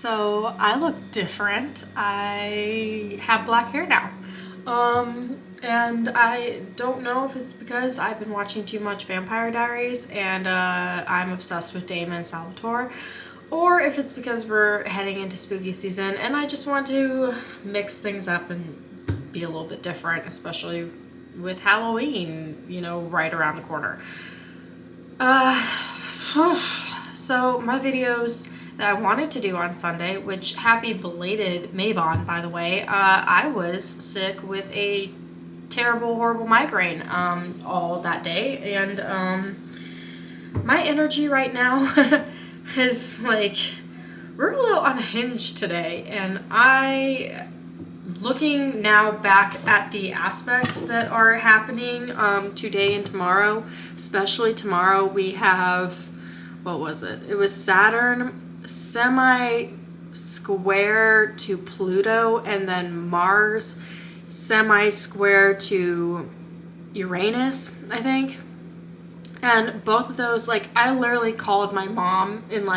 So I look different. I have black hair now. And I don't know if it's because I've been watching too much Vampire Diaries and I'm obsessed with Damon and Salvatore, or if it's because we're heading into spooky season and I just want to mix things up and be a little bit different, especially with Halloween, right around the corner. So my videos that I wanted to do on Sunday, which happy belated Maybon, by the way, I was sick with a terrible, horrible migraine all that day, and my energy right now is like, we're a little unhinged today, and looking now back at the aspects that are happening today and tomorrow, especially tomorrow, we have, what was it? It was Saturn semi-square to Pluto, and then Mars semi-square to Uranus, I think. And both of those, I literally called my mom in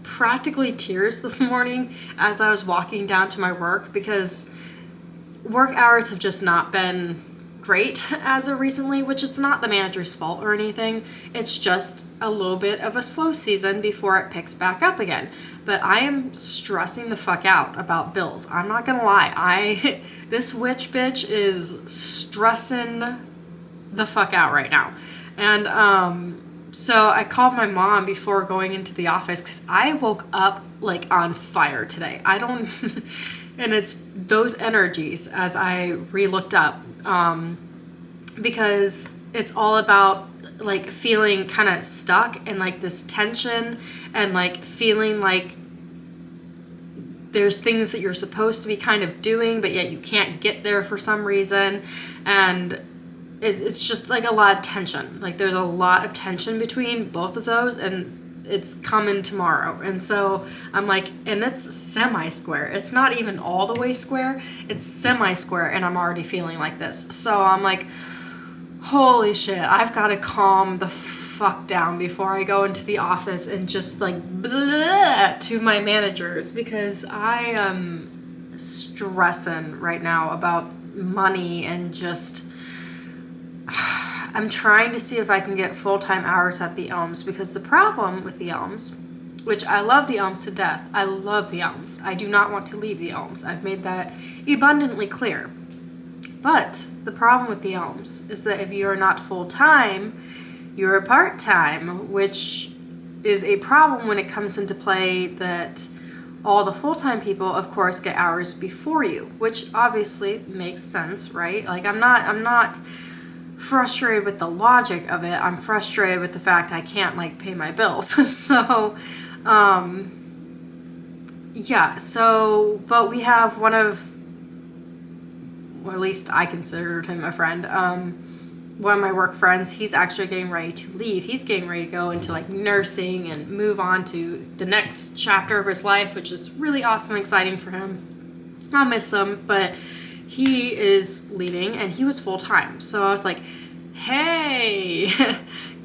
practically tears this morning as I was walking down to my work, because work hours have just not been great as of recently, which it's not the manager's fault or anything. It's just a little bit of a slow season before it picks back up again. But I am stressing the fuck out about bills. I'm not gonna lie. This witch bitch is stressing the fuck out right now. And so I called my mom before going into the office because I woke up on fire today. I don't and it's those energies as I re-looked up, because it's all about feeling kind of stuck and this tension, and feeling there's things that you're supposed to be kind of doing, but yet you can't get there for some reason. And it's just a lot of tension. There's a lot of tension between both of those, and it's coming tomorrow. And so I'm and it's semi-square. It's not even all the way square. It's semi-square, and I'm already feeling like this. So I'm holy shit, I've got to calm the fuck down before I go into the office and just bleh to my managers, because I am stressing right now about money, and just I'm trying to see if I can get full-time hours at the Elms, because the problem with the Elms, which I love the Elms to death, I love the Elms. I do not want to leave the Elms. I've made that abundantly clear. But the problem with the Elms is that if you are not full-time, you're a part-time, which is a problem when it comes into play that all the full-time people, of course, get hours before you, which obviously makes sense, right? I'm not frustrated with the logic of it. I'm frustrated with the fact I can't pay my bills. So, yeah. So, but we have one of, or at least I considered him a friend, one of my work friends. He's actually getting ready to leave. He's getting ready to go into nursing and move on to the next chapter of his life, which is really awesome, exciting for him. I'll miss him, but he is leaving, and he was full-time. So I was hey,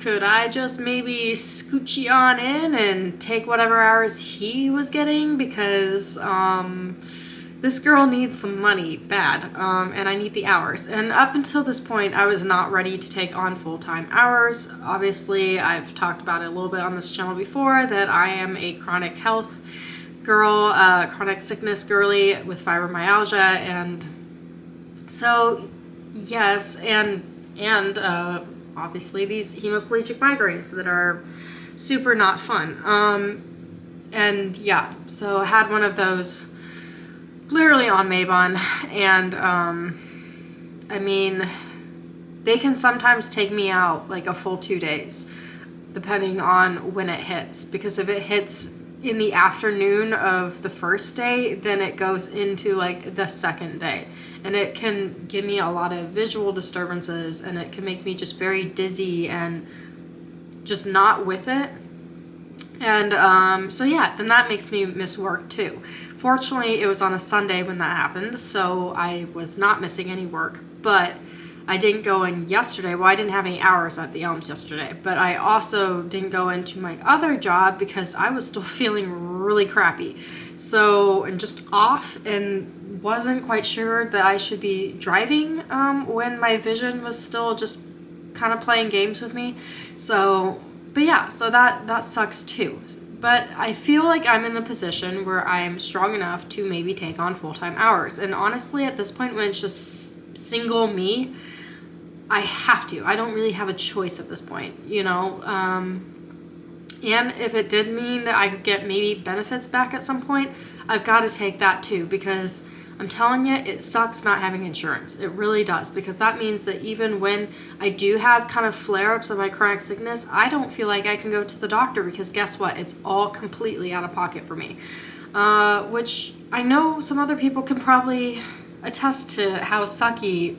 could I just maybe scoochie on in and take whatever hours he was getting, because this girl needs some money bad, and I need the hours. And up until this point, I was not ready to take on full-time hours. Obviously, I've talked about it a little bit on this channel before, that I am a chronic health girl, chronic sickness girly with fibromyalgia, and so yes, and obviously these hemiplegic migraines that are super not fun. And yeah, so I had one of those literally on Maybon, and I mean, they can sometimes take me out a full 2 days, depending on when it hits, because if it hits in the afternoon of the first day, then it goes into the second day, and it can give me a lot of visual disturbances, and it can make me just very dizzy and just not with it. And so yeah, then that makes me miss work too. Fortunately, it was on a Sunday when that happened, so I was not missing any work, but I didn't go in yesterday. Well, I didn't have any hours at the Elms yesterday, but I also didn't go into my other job because I was still feeling really crappy. So, and just off, and wasn't quite sure that I should be driving when my vision was still just kind of playing games with me. So, but yeah, so that sucks too. But I feel like I'm in a position where I'm strong enough to maybe take on full-time hours. And honestly, at this point, when it's just single me, I have to. I don't really have a choice at this point, you know? And if it did mean that I could get maybe benefits back at some point, I've got to take that too, because I'm telling you, it sucks not having insurance. It really does, because that means that even when I do have kind of flare-ups of my chronic sickness, I don't feel like I can go to the doctor, because guess what? It's all completely out of pocket for me. Which I know some other people can probably attest to how sucky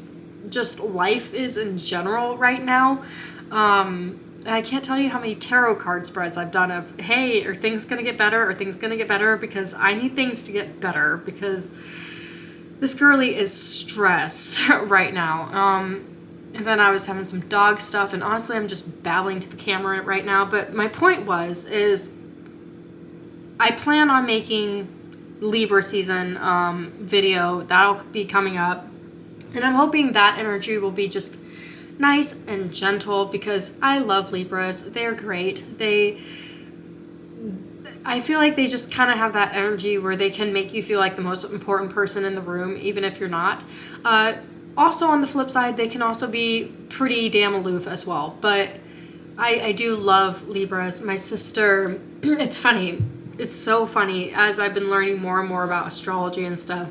just life is in general right now. And I can't tell you how many tarot card spreads I've done of, hey, are things going to get better? Are things going to get better? Because I need things to get better, because this girlie is stressed right now. And then I was having some dog stuff, and honestly, I'm just babbling to the camera right now. But my point is I plan on making Libra season video. That'll be coming up. And I'm hoping that energy will be just nice and gentle, because I love Libras. They're great. I feel like they just kind of have that energy where they can make you feel like the most important person in the room, even if you're not. Also, on the flip side, they can also be pretty damn aloof as well. But I do love Libras. My sister, it's funny. It's so funny as I've been learning more and more about astrology and stuff.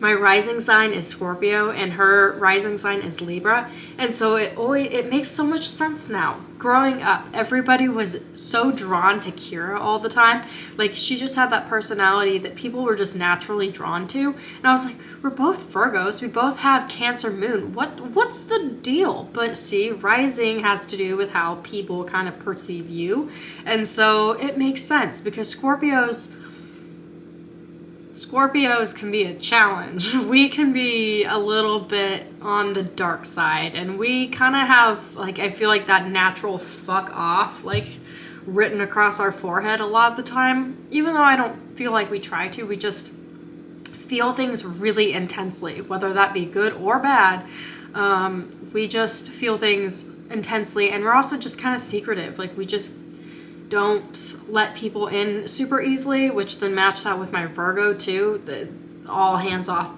My rising sign is Scorpio, and her rising sign is Libra, and so it makes so much sense now. Growing up, everybody was so drawn to Kira all the time. Like, she just had that personality that people were just naturally drawn to. And I was like, we're both Virgos. We both have Cancer moon. What's the deal? But see, rising has to do with how people kind of perceive you. And so it makes sense, because Scorpios can be a challenge. We can be a little bit on the dark side, and we kind of have, like, I feel like that natural fuck off, like, written across our forehead a lot of the time. Even though I don't feel like we try to, we just feel things really intensely, whether that be good or bad. We just feel things intensely, and we're also just kind of secretive. Like, we just don't let people in super easily, which then matched that with my Virgo too. The all hands off,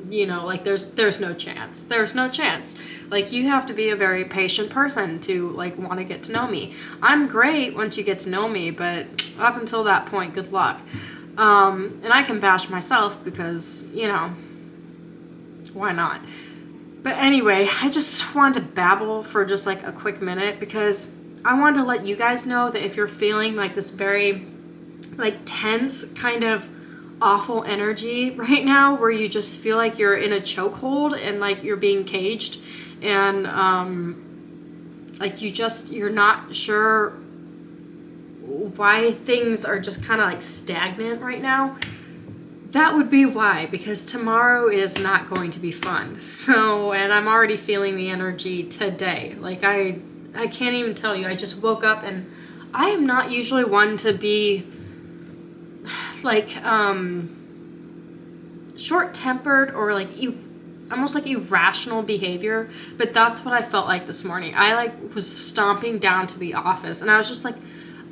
you know, like there's no chance. There's no chance. Like, you have to be a very patient person to, like, want to get to know me. I'm great once you get to know me, but up until that point, good luck. And I can bash myself because, you know, why not? But anyway, I just wanted to babble for just like a quick minute, because I wanted to let you guys know that if you're feeling like this very, like, tense kind of awful energy right now, where you just feel like you're in a chokehold and like you're being caged, and like you're not sure why things are just kind of like stagnant right now, that would be why, because tomorrow is not going to be fun. So, and I'm already feeling the energy today. Like, I can't even tell you. I just woke up, and I am not usually one to be like short-tempered or like almost like irrational behavior, but that's what I felt like this morning. I like was stomping down to the office, and I was just like,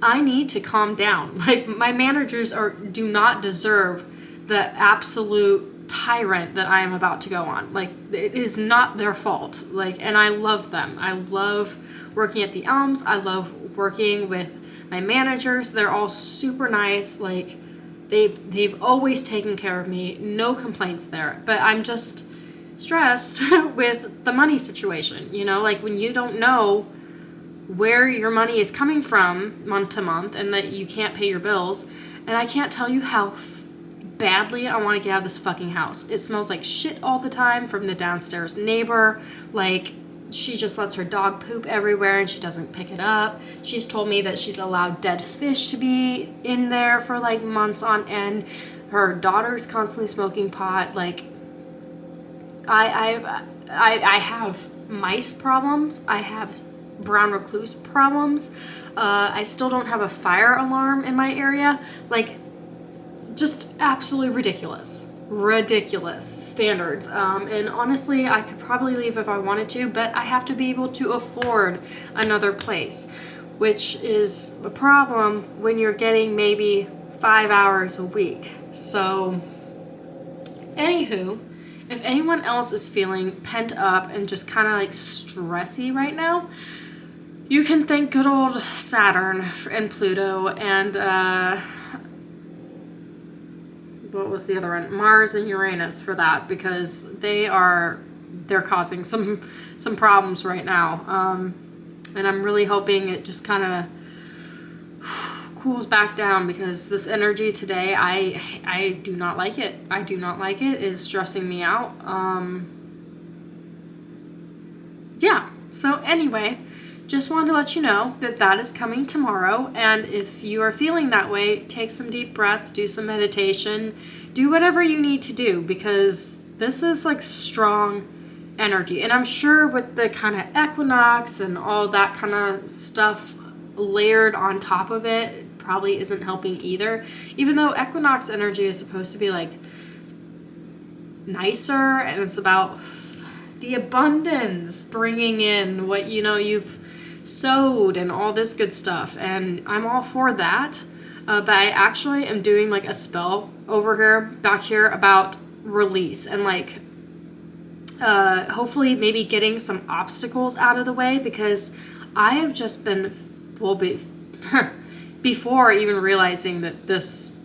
I need to calm down. Like, my managers do not deserve the absolute tyrant that I am about to go on. Like, it is not their fault. Like, and I love them. I love working at the Elms. I love working with my managers. They're all super nice. Like, they've always taken care of me. No complaints there. But I'm just stressed with the money situation. You know, like, when you don't know where your money is coming from month to month, and that you can't pay your bills. And I can't tell you how badly I want to get out of this fucking house. It smells like shit all the time from the downstairs neighbor. Like, she just lets her dog poop everywhere and she doesn't pick it up. She's told me that she's allowed dead fish to be in there for like months on end. Her daughter's constantly smoking pot. Like, I have mice problems. I have brown recluse problems. I still don't have a fire alarm in my area. Like, just absolutely ridiculous standards. And honestly, I could probably leave if I wanted to, but I have to be able to afford another place, which is a problem when you're getting maybe 5 hours a week. So, anywho, if anyone else is feeling pent up and just kind of like stressy right now, you can thank good old Saturn and Pluto and what was the other one? Mars and Uranus for that, because they're causing some problems right now. And I'm really hoping it just kind of cools back down, because this energy today, I do not like it. I do not like it. It is stressing me out. Yeah. So anyway, just wanted to let you know that that is coming tomorrow. And if you are feeling that way, take some deep breaths, do some meditation, do whatever you need to do, because this is like strong energy. And I'm sure with the kind of equinox and all that kind of stuff layered on top of it, it probably isn't helping either. Even though equinox energy is supposed to be like nicer, and it's about the abundance, bringing in what you've sowed and all this good stuff, and I'm all for that. But I actually am doing like a spell back here about release and like hopefully maybe getting some obstacles out of the way, because I have just been before even realizing that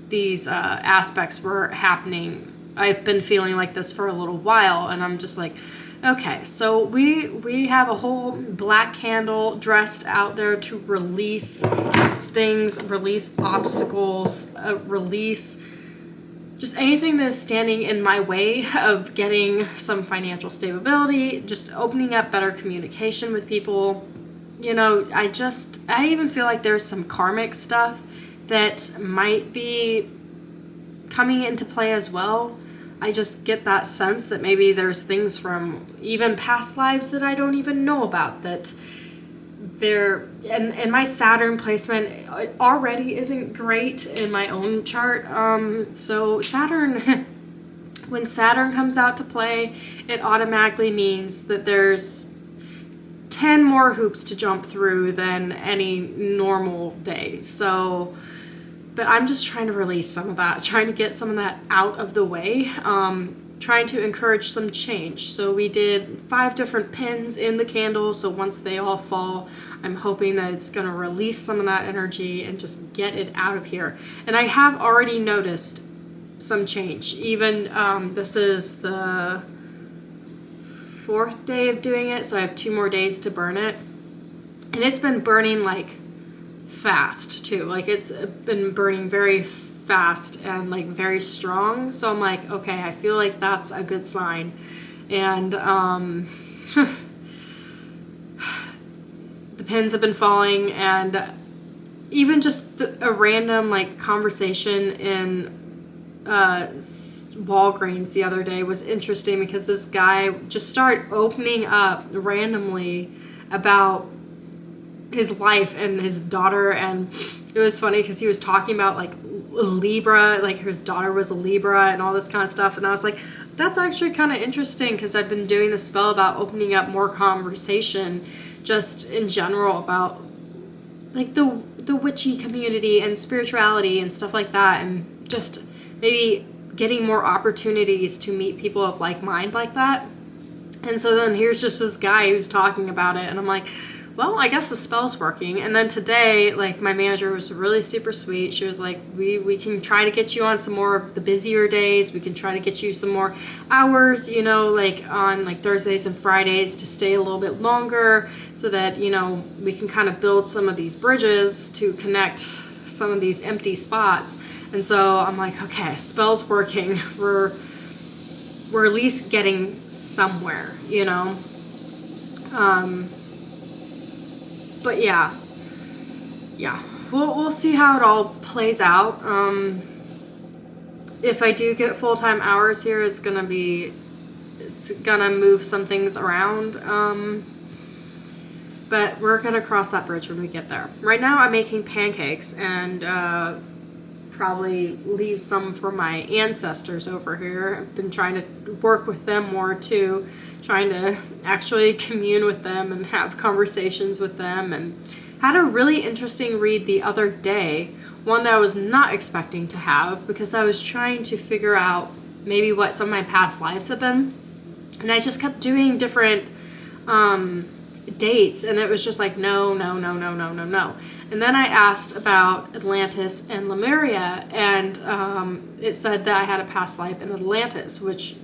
these aspects were happening, I've been feeling like this for a little while, and I'm just like, okay, so we have a whole black candle dressed out there to release things, release obstacles, release just anything that is standing in my way of getting some financial stability, just opening up better communication with people. I even feel like there's some karmic stuff that might be coming into play as well. I just get that sense that maybe there's things from even past lives that I don't even know about, that and my Saturn placement already isn't great in my own chart. So Saturn, when Saturn comes out to play, it automatically means that there's 10 more hoops to jump through than any normal day. So, but I'm just trying to release some of that, trying to get some of that out of the way, trying to encourage some change. So we did 5 different pins in the candle, so once they all fall, I'm hoping that it's going to release some of that energy and just get it out of here. And I have already noticed some change. Even this is the 4th day of doing it, so I have 2 more days to burn it. And it's been burning like fast too. Like it's been burning very fast and like very strong. So I'm like, okay, I feel like that's a good sign. And the pins have been falling, and even just a random like conversation in Walgreens the other day was interesting, because this guy just started opening up randomly about his life and his daughter, and it was funny because he was talking about like Libra, like his daughter was a Libra and all this kind of stuff, and I was like, that's actually kind of interesting, because I've been doing this spell about opening up more conversation just in general about like the witchy community and spirituality and stuff like that, and just maybe getting more opportunities to meet people of like mind like that. And so then here's just this guy who's talking about it, and I'm like, well, I guess the spell's working. And then today, like, my manager was really super sweet. She was like, we can try to get you on some more of the busier days. We can try to get you some more hours, like on like Thursdays and Fridays to stay a little bit longer, so that, we can kind of build some of these bridges to connect some of these empty spots. And so I'm like, okay, spell's working. We're at least getting somewhere, But yeah, we'll see how it all plays out. If I do get full-time hours here, it's gonna move some things around. But we're going to cross that bridge when we get there. Right now I'm making pancakes and probably leave some for my ancestors over here. I've been trying to work with them more too, trying to actually commune with them and have conversations with them. And had a really interesting read the other day, one that I was not expecting to have because I was trying to figure out maybe what some of my past lives have been. And I just kept doing different dates, and it was just like, no. And then I asked about Atlantis and Lemuria, and it said that I had a past life in Atlantis, which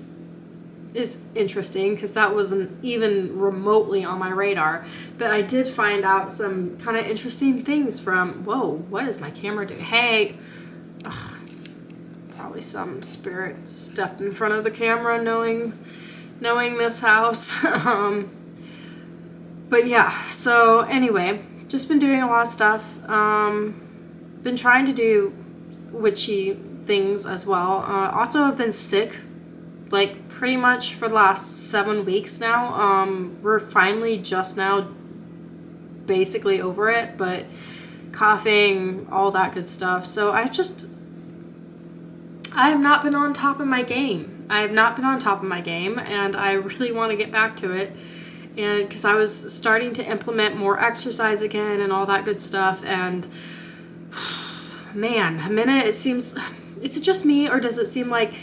is interesting because that wasn't even remotely on my radar. But I did find out some kind of interesting things from, whoa, what is my camera doing? Hey, probably some spirit stepped in front of the camera knowing this house. But yeah, so anyway, just been doing a lot of stuff. Been trying to do witchy things as well. Also, I've been sick, like pretty much for the last 7 weeks now. We're finally just now basically over it, but coughing, all that good stuff. So I have not been on top of my game. And I really want to get back to it. And because I was starting to implement more exercise again and all that good stuff. And man, a minute, is it just me, or does it seem like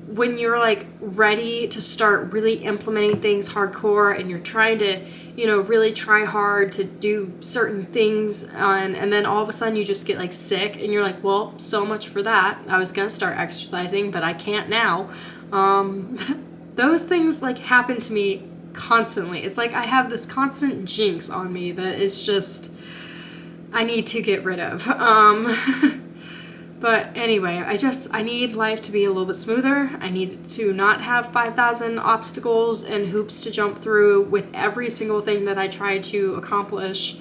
when you're like ready to start really implementing things hardcore and you're trying to, really try hard to do certain things, and then all of a sudden you just get like sick and you're like, well, so much for that. I was going to start exercising, but I can't now. Those things like happen to me constantly. It's like I have this constant jinx on me that is just, I need to get rid of. But anyway, I need life to be a little bit smoother. I need to not have 5,000 obstacles and hoops to jump through with every single thing that I try to accomplish.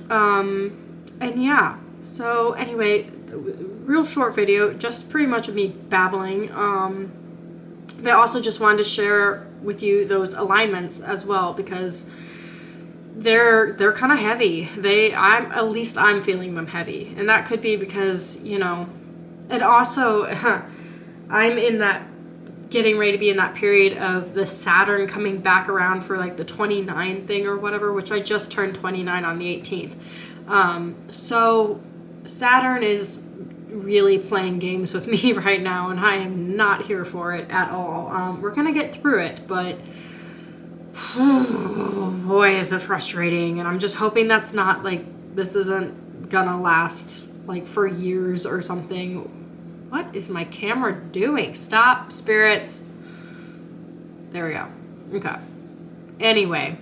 And yeah, so anyway, real short video, just pretty much of me babbling. But I also just wanted to share with you those alignments as well, because they're kind of heavy. I'm feeling them heavy, and that could be because, and also I'm in that, getting ready to be in that period of the Saturn coming back around for like the 29 thing or whatever, which I just turned 29 on the 18th. So Saturn is really playing games with me right now, and I am not here for it at all. We're gonna get through it, but oh, boy, is it frustrating. And I'm just hoping that's not like, this isn't gonna last like for years or something. What is my camera doing? Stop, spirits. There we go. Okay. Anyway,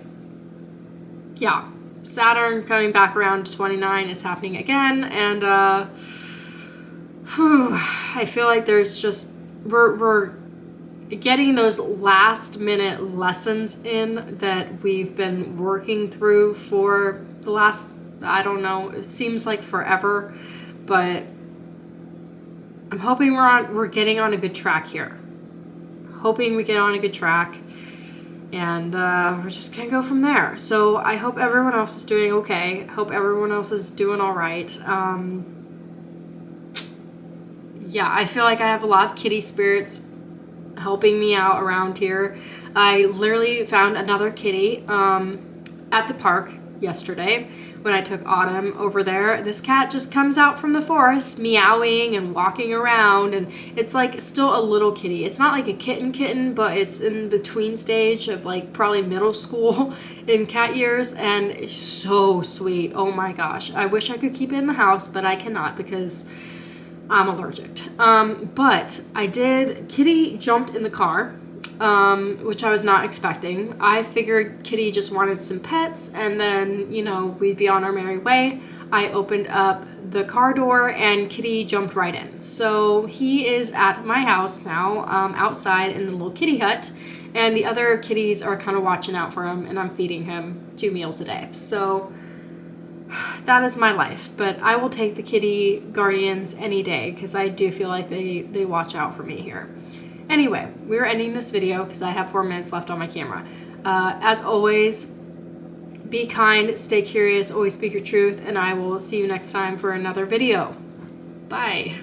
yeah, Saturn coming back around to 29 is happening again, and I feel like there's just, we're getting those last minute lessons in that we've been working through for the last, I don't know, it seems like forever, but I'm hoping we're getting on a good track here. Hoping we get on a good track, and we're just gonna go from there. So I hope everyone else is doing okay. Hope everyone else is doing all right. Yeah, I feel like I have a lot of kitty spirits helping me out around here. I literally found another kitty at the park yesterday when I took Autumn over there. This cat just comes out from the forest meowing and walking around, and it's like still a little kitty. It's not like a kitten, but it's in between stage of like probably middle school in cat years, and it's so sweet. Oh my gosh. I wish I could keep it in the house, but I cannot because I'm allergic. But I did, Kitty jumped in the car, which I was not expecting. I figured Kitty just wanted some pets, and then, we'd be on our merry way. I opened up the car door and Kitty jumped right in. So he is at my house now, outside in the little kitty hut, and the other kitties are kind of watching out for him, and I'm feeding him 2 meals a day. So that is my life, but I will take the kitty guardians any day because I do feel like they watch out for me here. Anyway, we're ending this video because I have 4 minutes left on my camera. As always, Be kind, stay curious, always speak your truth, and I will see you next time for another video. Bye.